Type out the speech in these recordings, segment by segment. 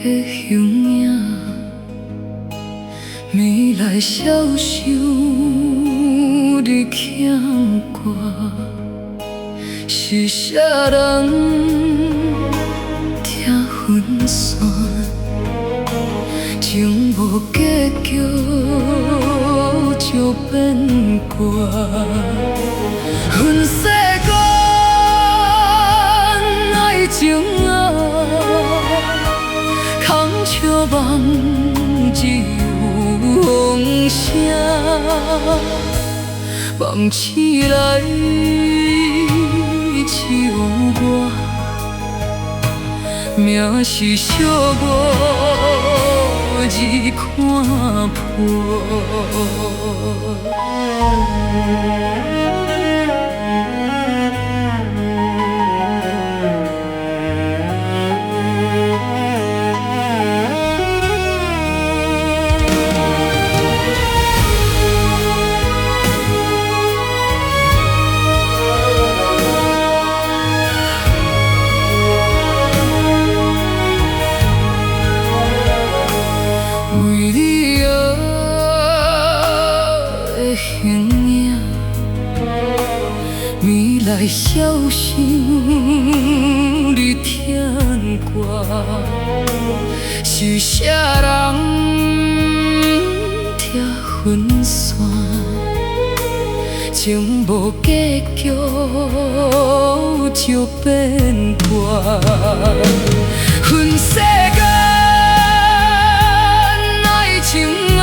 的形影，未来消受你牵挂，是啥人听分散，情无结局就变卦，阮世间爱情啊，空笑梦只有风声，梦醒来只有我，命是惜我日看破。形影，未来消受你牵挂，是啥人拆分散，情无结局就变卦，阮世间爱情啊，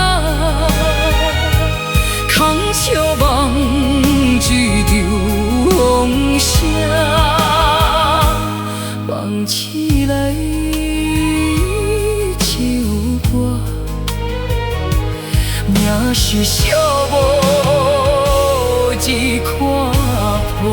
空笑梦只有风声，梦醒来只有我，命是惜我日看破。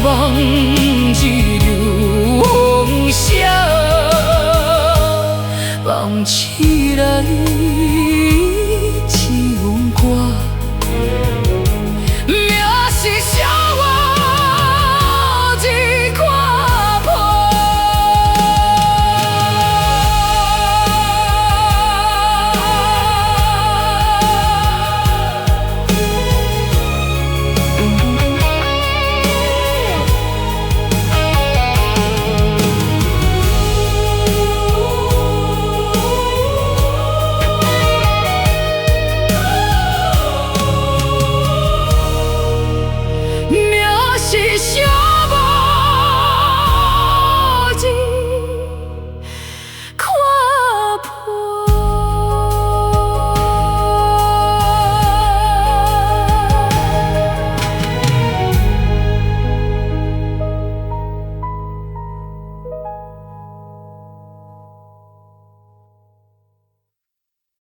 梦只有风声，梦醒来。